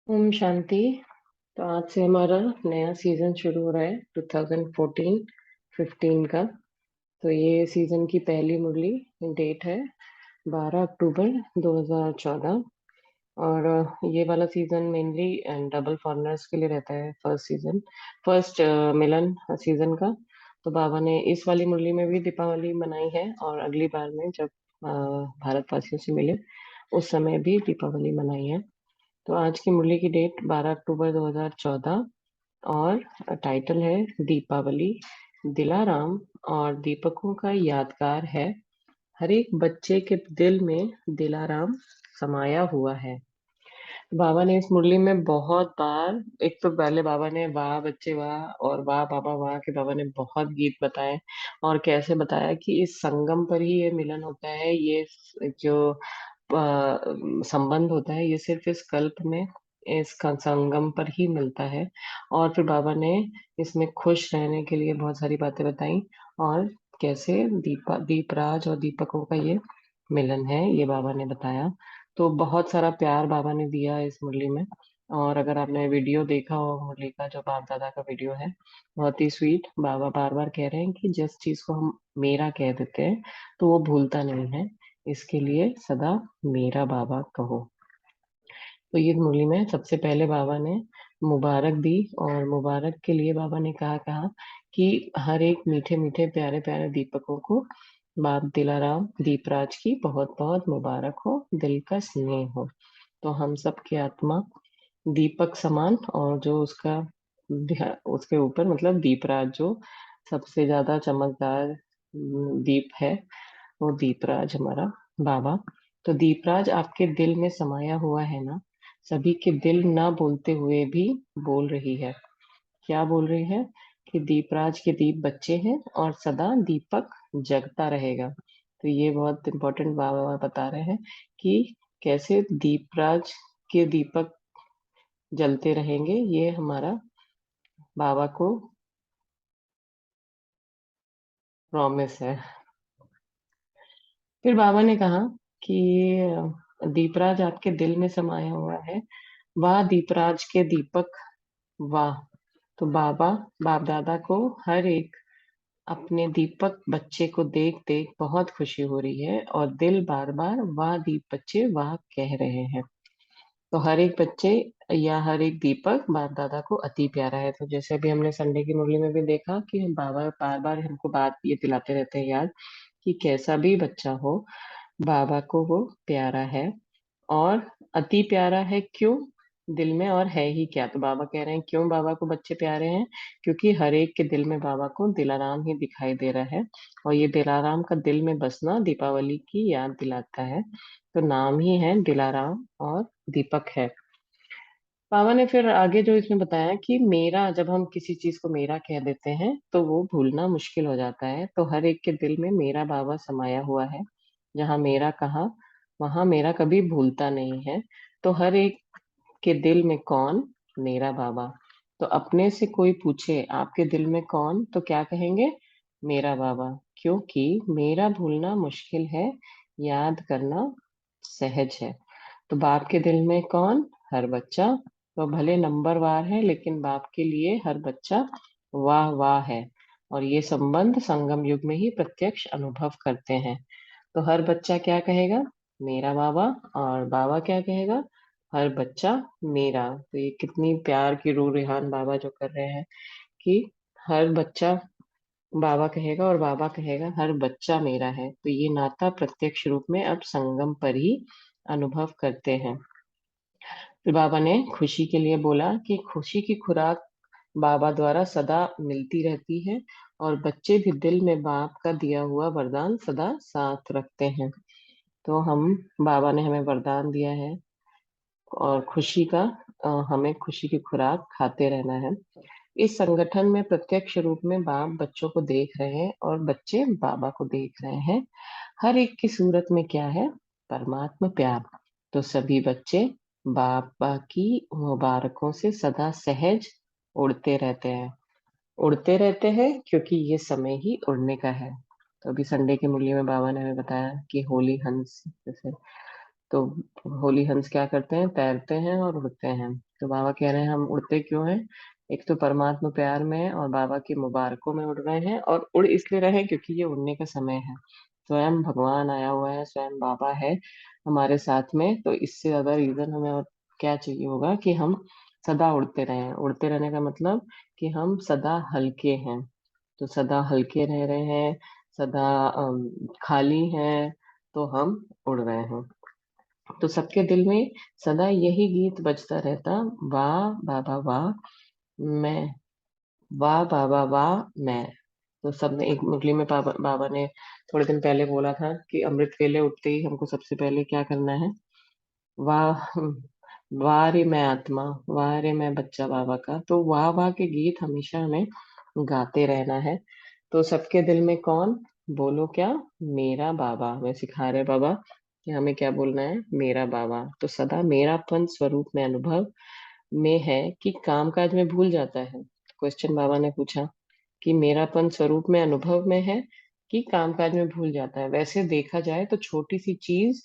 ओम शांति। तो आज से हमारा नया सीजन शुरू हो रहा है 2014-15 का। तो ये सीजन की पहली मुरली डेट है 12 अक्टूबर 2014। और ये वाला सीजन मेनली डबल फॉरनर्स के लिए रहता है। फर्स्ट मिलन सीजन का। तो बाबा ने इस वाली मुरली में भी दीपावली मनाई है, और अगली बार में जब भारतवासियों से मिले उस समय भी दीपावली मनाई है। तो आज की मुरली की डेट 12 अक्टूबर 2014। और टाइटल है दीपावली। दिलाराम और दीपकों का यादगार है। हर एक बच्चे के दिल में दिलाराम समाया हुआ है। बाबा ने इस मुरली में बहुत बार, एक तो पहले बाबा ने वाह बच्चे वाह और वाह बाबा वाह के बाबा ने बहुत गीत बताए। और कैसे बताया कि इस संगम पर ही ये मिलन होता है। ये जो संबंध होता है ये सिर्फ इस कल्प में इसका संगम पर ही मिलता है। और फिर बाबा ने इसमें खुश रहने के लिए बहुत सारी बातें बताई। और कैसे दीपराज और दीपकों का ये मिलन है ये बाबा ने बताया। तो बहुत सारा प्यार बाबा ने दिया है इस मुरली में। और अगर आपने वीडियो देखा हो मुरली का, जो बाप दादा का वीडियो है, बहुत ही स्वीट। बाबा बार बार कह रहे हैं कि जिस चीज को हम मेरा कह देते हैं तो वो भूलता नहीं है। इसके लिए सदा मेरा बाबा कहो। तो ये मुरली में सबसे पहले बाबा ने मुबारक दी। और मुबारक के लिए बाबा ने कहा कहा कि हर एक मीठे मीठे प्यारे प्यारे दीपकों को बाप दिलाराम दीपराज की बहुत बहुत मुबारक हो, दिल का स्नेह हो। तो हम सब की आत्मा दीपक समान, और जो उसके ऊपर मतलब दीपराज जो सबसे ज्यादा चमकदार दीप है, वो दीपराज हमारा बाबा। तो दीपराज आपके दिल में समाया हुआ है ना। सभी के दिल ना बोलते हुए भी बोल रही है। क्या बोल रही है? कि दीपराज के दीप बच्चे हैं और सदा दीपक जगता रहेगा। तो ये बहुत इंपॉर्टेंट बाबा बता रहे हैं कि कैसे दीपराज के दीपक जलते रहेंगे। ये हमारा बाबा को प्रॉमिस है। फिर बाबा ने कहा कि दीपराज आपके दिल में समाया हुआ है। वाह दीपराज के दीपक वाह। तो बाबा बाप दादा को हर एक अपने दीपक बच्चे को देख देख बहुत खुशी हो रही है, और दिल बार बार वाह दीप बच्चे वाह कह रहे हैं। तो हर एक बच्चे या हर एक दीपक बाप दादा को अति प्यारा है। तो जैसे अभी हमने संडे की मुरली में भी देखा कि हम बाबा बार बार हमको बात ये दिलाते रहते हैं याद, कि कैसा भी बच्चा हो बाबा को वो प्यारा है। और अति प्यारा है क्यों? दिल में और है ही क्या। तो बाबा कह रहे हैं क्यों बाबा को बच्चे प्यारे हैं? क्योंकि हर एक के दिल में बाबा को दिलाराम ही दिखाई दे रहा है। और ये दिलाराम का दिल में बसना दीपावली की याद दिलाता है। तो नाम ही है दिलाराम और दीपक है। बाबा ने फिर आगे जो इसमें बताया कि मेरा, जब हम किसी चीज को मेरा कह देते हैं तो वो भूलना मुश्किल हो जाता है। तो हर एक के दिल में मेरा बाबा समाया हुआ है। जहाँ मेरा कहा वहां मेरा कभी भूलता नहीं है। तो हर एक के दिल में कौन? मेरा बाबा। तो अपने से कोई पूछे आपके दिल में कौन, तो क्या कहेंगे? मेरा बाबा। क्योंकि मेरा भूलना मुश्किल है, याद करना सहज है। तो बाप के दिल में कौन? हर बच्चा। तो भले नंबरवार है लेकिन बाप के लिए हर बच्चा वाह वाह है। और ये संबंध संगम युग में ही प्रत्यक्ष अनुभव करते हैं। तो हर बच्चा क्या कहेगा? मेरा बाबा। और बाबा क्या कहेगा? हर बच्चा मेरा। तो ये कितनी प्यार की रूह रिहान बाबा जो कर रहे हैं कि हर बच्चा बाबा कहेगा और बाबा कहेगा हर बच्चा मेरा है। तो ये नाता प्रत्यक्ष रूप में अब संगम पर ही अनुभव करते हैं। फिर बाबा ने खुशी के लिए बोला कि खुशी की खुराक बाबा द्वारा सदा मिलती रहती है, और बच्चे भी दिल में बाप का दिया हुआ वरदान सदा साथ रखते हैं। तो हम, बाबा ने हमें वरदान दिया है, और खुशी का हमें खुशी की खुराक खाते रहना है। इस संगठन में प्रत्यक्ष रूप में बाप बच्चों को देख रहे हैं और बच्चे बाबा को देख रहे हैं। हर एक की सूरत में क्या है? परमात्मा प्यार। तो सभी बच्चे बाबा की मुबारकों से सदा सहज उड़ते रहते हैं। उड़ते रहते हैं क्योंकि ये समय ही उड़ने का है। तो अभी संडे की मुरली में बाबा ने हमें बताया कि होली हंस जैसे, तो होली हंस क्या करते हैं? तैरते हैं और उड़ते हैं। तो बाबा कह रहे हैं हम उड़ते क्यों हैं? एक तो परमात्मा प्यार में है और बाबा की मुबारकों में उड़ रहे हैं, और उड़ इसलिए रहे हैं क्योंकि ये उड़ने का समय है। स्वयं भगवान आया हुआ है, स्वयं बाबा है हमारे साथ में, तो इससे ज्यादा रीजन हमें और क्या चाहिए होगा कि हम सदा उड़ते रहें। उड़ते रहने का मतलब कि हम सदा हल्के हैं, तो सदा हल्के रह रहे हैं, सदा खाली हैं, तो हम उड़ रहे हैं। तो सबके दिल में सदा यही गीत बजता रहता, वाह बाबा वाह मैं, वाह बाबा वाह मैं। तो सबने एक मुरली में बाबा ने थोड़े दिन पहले बोला था कि अमृत वेले उठते ही हमको सबसे पहले क्या करना है, वाह वाह रे मैं आत्मा, वाह रे मैं बच्चा बाबा का। तो वाह वाह के गीत हमेशा हमें गाते रहना है। तो सबके दिल में कौन, बोलो क्या, मेरा बाबा। हमें सिखा रहे बाबा कि हमें क्या बोलना है, मेरा बाबा। तो सदा मेरापन स्वरूप में अनुभव में है कि कामकाज में भूल जाता है। क्वेश्चन बाबा ने पूछा कि मेरापन स्वरूप में अनुभव में है कि कामकाज में भूल जाता है। वैसे देखा जाए तो छोटी सी चीज,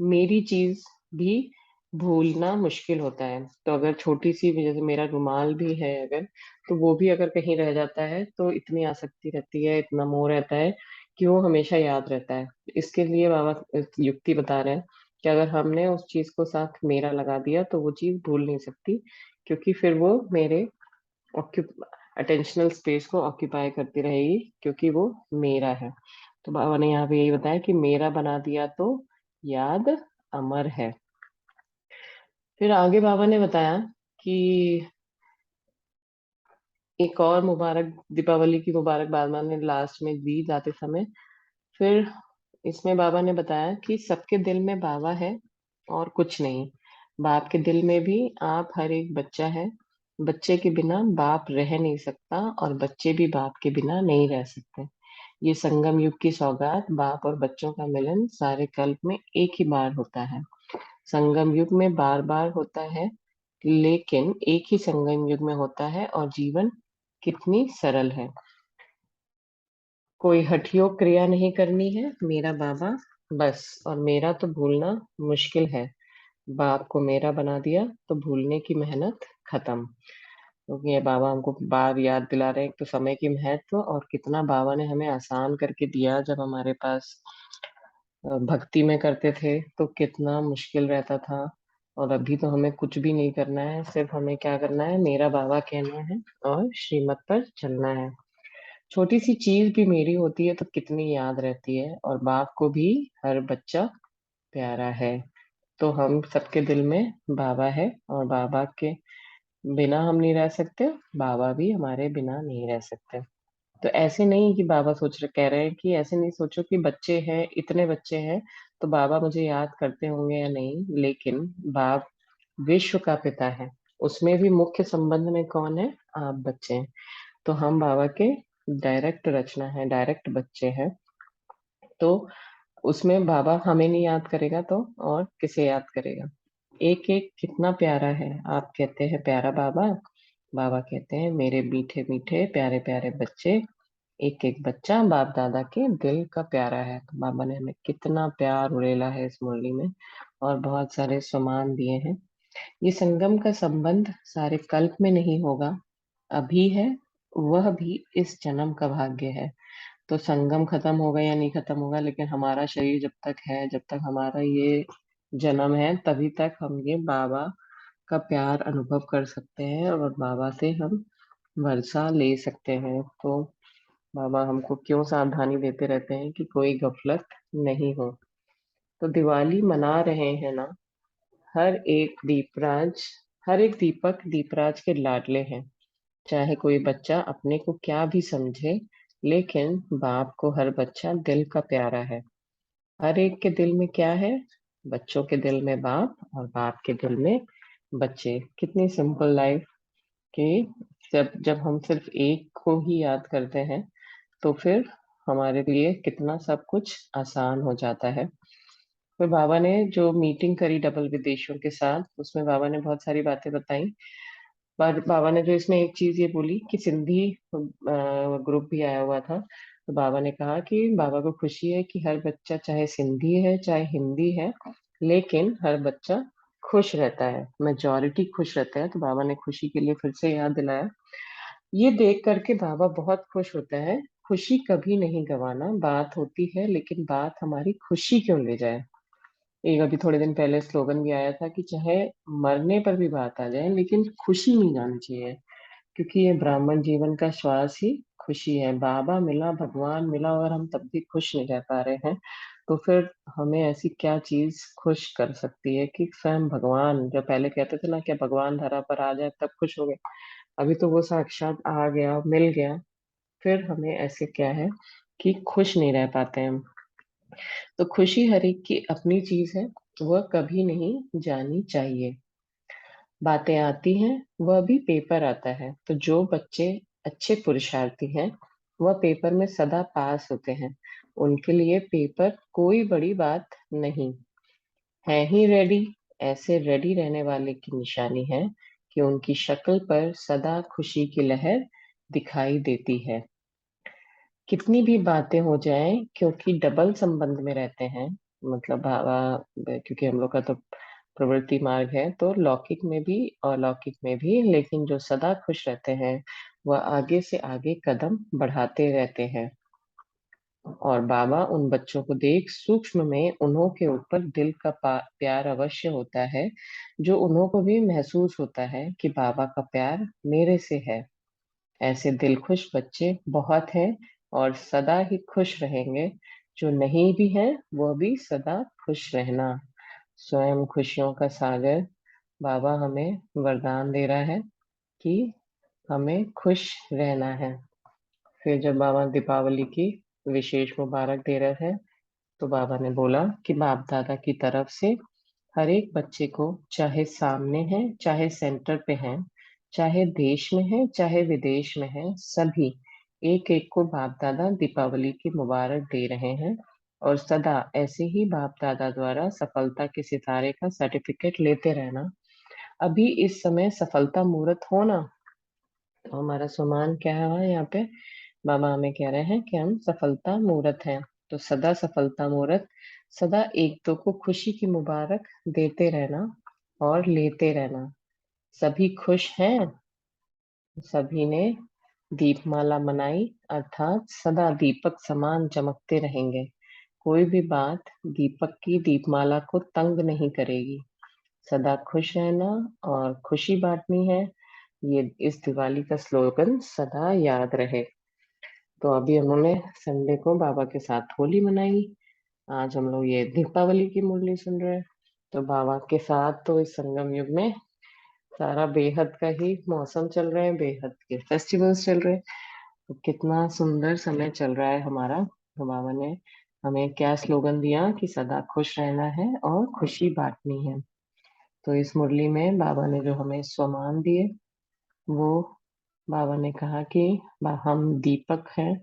मेरी चीज भी भूलना मुश्किल होता है। तो अगर छोटी सी भी, जैसे मेरा रुमाल भी है अगर, तो वो भी अगर कहीं रह जाता है तो इतनी आसक्ति रहती है, इतना मोह रहता है कि वो हमेशा याद रहता है। इसके लिए बाबा युक्ति बता रहे हैं कि अगर हमने उस चीज को साथ मेरा लगा दिया तो वो चीज भूल नहीं सकती, क्योंकि फिर वो मेरे अटेंशनल स्पेस को ऑक्यूपाई करती रहेगी, क्योंकि वो मेरा है। तो बाबा ने यहाँ पे यही बताया कि मेरा बना दिया तो याद अमर है। फिर आगे बाबा ने बताया कि एक और मुबारक, दीपावली की मुबारकबाद मैंने लास्ट में दी जाते समय। फिर इसमें बाबा ने बताया कि सबके दिल में बाबा है और कुछ नहीं। बाप के दिल में भी आप हर एक बच्चा है। बच्चे के बिना बाप रह नहीं सकता और बच्चे भी बाप के बिना नहीं रह सकते। ये संगम युग की सौगात, बाप और बच्चों का मिलन सारे कल्प में एक ही बार होता है। संगम युग में बार बार होता है, लेकिन एक ही संगम युग में होता है, और जीवन कितनी सरल है। कोई हठयोग क्रिया नहीं करनी है, मेरा बाबा बस। और मेरा तो भूलना मुश्किल है। बाप को मेरा बना दिया तो भूलने की मेहनत खत्म। क्योंकि ये बाबा हमको बार याद दिला रहे हैं, एक तो समय की महत्व, और कितना बाबा ने हमें आसान करके दिया। जब हमारे पास भक्ति में करते थे तो कितना मुश्किल रहता था, और अभी तो हमें कुछ भी नहीं करना है, सिर्फ हमें क्या करना है, मेरा बाबा कहना है और श्रीमत पर चलना है। छोटी सी चीज भी मेरी होती है तो कितनी याद रहती है, और बाप को भी हर बच्चा प्यारा है। तो हम सबके दिल में बाबा है, और बाबा के बिना हम नहीं रह सकते, बाबा भी हमारे बिना नहीं रह सकते। तो ऐसे नहीं कि बाबा सोच रहे, कह रहे हैं कि ऐसे नहीं सोचो कि बच्चे हैं, इतने बच्चे हैं तो बाबा मुझे याद करते होंगे या नहीं, लेकिन बाप विश्व का पिता है। उसमें भी मुख्य संबंध में कौन है, आप बच्चे हैं। तो हम बाबा के डायरेक्ट रचना है, डायरेक्ट बच्चे हैं। तो उसमें बाबा हमें नहीं याद करेगा तो और किसे याद करेगा। एक एक कितना प्यारा है। आप कहते हैं प्यारा बाबा, बाबा कहते हैं मेरे मीठे मीठे प्यारे प्यारे बच्चे। एक एक बच्चा बाप दादा के दिल का प्यारा है। तो बाबा ने हमें कितना प्यार उड़ेला है इस मुरली में, और बहुत सारे सम्मान दिए हैं। ये संगम का संबंध सारे कल्प में नहीं होगा, अभी है, वह भी इस जन्म का भाग्य है। तो संगम खत्म होगा या नहीं खत्म होगा, लेकिन हमारा शरीर जब तक है, जब तक हमारा ये जन्म है, तभी तक हम ये बाबा का प्यार अनुभव कर सकते हैं, और बाबा से हम वर्षा ले सकते हैं। तो बाबा हमको क्यों सावधानी देते रहते हैं कि कोई गफलत नहीं हो। तो दिवाली मना रहे हैं ना, हर एक दीपराज, हर एक दीपक दीपराज के लाडले हैं। चाहे कोई बच्चा अपने को क्या भी समझे, लेकिन बाप को हर बच्चा दिल का प्यारा है। हर एक के दिल में क्या है, बच्चों के दिल में बाप, और बाप के दिल में बच्चे। कितनी सिंपल लाइफ कि जब जब हम सिर्फ एक को ही याद करते हैं तो फिर हमारे लिए कितना सब कुछ आसान हो जाता है। फिर बाबा ने जो मीटिंग करी डबल विदेशियों के साथ, उसमें बाबा ने बहुत सारी बातें बताई। पर बाबा ने जो इसमें एक चीज ये बोली कि सिंधी ग्रुप भी आया हुआ था। तो बाबा ने कहा कि बाबा को खुशी है कि हर बच्चा चाहे सिंधी है चाहे हिंदी है, लेकिन हर बच्चा खुश रहता है, मेजॉरिटी खुश रहता है। तो बाबा ने खुशी के लिए फिर से याद दिलाया। ये देख करके बाबा बहुत खुश होता है। खुशी कभी नहीं गंवाना, बात होती है लेकिन बात हमारी खुशी क्यों ले जाए। एक अभी थोड़े दिन पहले स्लोगन भी आया था कि चाहे मरने पर भी बात आ जाए लेकिन खुशी नहीं जानी चाहिए, क्योंकि ये ब्राह्मण जीवन का श्वास ही खुशी है। बाबा मिला, भगवान मिला, और हम तब भी खुश नहीं रह पा रहे हैं, तो फिर हमें ऐसी क्या चीज खुश कर सकती है कि स्वयं भगवान, जो पहले कहते थे ना कि भगवान धरा पर आ जाए तब खुश हो गए, अभी तो वो साक्षात आ गया, मिल गया, फिर हमें ऐसे क्या है कि खुश नहीं रह पाते हैं हम। तो खुशी हर एक की अपनी चीज है, वह कभी नहीं जानी चाहिए। बातें आती हैं, वह भी पेपर आता है। तो जो बच्चे अच्छे पुरुषार्थी हैं वह पेपर में सदा पास होते हैं। उनके लिए पेपर कोई बड़ी बात नहीं है। ही रेडी, ऐसे रेडी रहने वाले की निशानी है कि उनकी शक्ल पर सदा खुशी की लहर दिखाई देती है। कितनी भी बातें हो जाएं, क्योंकि डबल संबंध में रहते हैं, मतलब भावा, क्योंकि हम लोग का तो प्रवृत्ति मार्ग है, तो लौकिक में भी और अलौकिक में भी, लेकिन जो सदा खुश रहते हैं वह आगे से आगे कदम बढ़ाते रहते हैं। और बाबा उन बच्चों को देख सूक्ष्म में उन्हों के ऊपर दिल का प्यार अवश्य होता है, जो उन्हों को भी महसूस होता है कि बाबा का प्यार मेरे से है। ऐसे दिलखुश बच्चे बहुत हैं और सदा ही खुश रहेंगे। जो नहीं भी हैं वह भी सदा खुश रहना। स्वयं खुशियों का सागर बाबा हमें वरदान दे रहा है कि हमें खुश रहना है। फिर जब बाबा दीपावली की विशेष मुबारक दे रहे हैं, तो बाबा ने बोला कि बाप दादा की तरफ से हर एक बच्चे को, चाहे सामने है चाहे सेंटर पे है, चाहे देश में है चाहे विदेश में है, सभी एक एक को बाप दादा दीपावली की मुबारक दे रहे हैं। और सदा ऐसे ही बाप दादा द्वारा सफलता के सितारे का सर्टिफिकेट लेते रहना। अभी इस समय सफलता मुहूर्त होना, तो हमारा सम्मान क्या है यहाँ पे, बाबा हमें कह रहे हैं कि हम सफलता मुहूर्त हैं। तो सदा सफलता मुहूर्त, सदा एक दो को खुशी की मुबारक देते रहना और लेते रहना। सभी खुश हैं, सभी ने दीपमाला मनाई, अर्थात सदा दीपक समान चमकते रहेंगे। कोई भी बात दीपक की दीपमाला को तंग नहीं करेगी। सदा खुश रहना और खुशी बांटनी है, ये इस दिवाली का स्लोगन सदा याद रहे। तो अभी उन्होंने संडे को बाबा के साथ होली मनाई, आज हम लोग ये दीपावली की मुरली सुन रहे हैं। तो बाबा के साथ तो इस संगम युग में सारा बेहद का ही मौसम चल रहा है, बेहद के फेस्टिवल्स चल रहे हैं। तो कितना सुंदर समय चल रहा है हमारा। तो बाबा ने हमें क्या स्लोगन दिया कि सदा खुश रहना है और खुशी बांटनी है। तो इस मुरली में बाबा ने जो हमें स्वमान दिए, वो बाबा ने कहा कि हम दीपक हैं,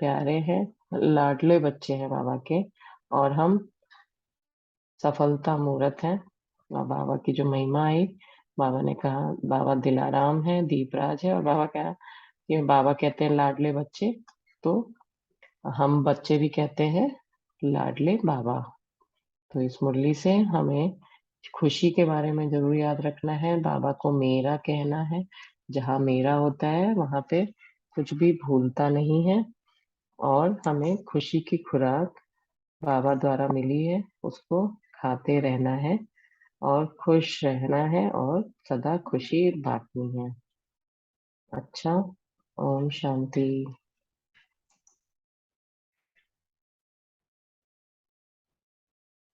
प्यारे हैं, लाडले बच्चे हैं बाबा के, और हम सफलता मूर्त हैं। और बाबा की जो महिमा आई, बाबा ने कहा बाबा दिलाराम है, दीपराज है, और बाबा कहा कि बाबा कहते हैं लाडले बच्चे, तो हम बच्चे भी कहते हैं लाडले बाबा। तो इस मुरली से हमें खुशी के बारे में जरूर याद रखना है। बाबा को मेरा कहना है, जहाँ मेरा होता है वहां पे कुछ भी भूलता नहीं है। और हमें खुशी की खुराक बाबा द्वारा मिली है, उसको खाते रहना है और खुश रहना है और सदा खुशी बांटनी है। अच्छा, ओम शांति।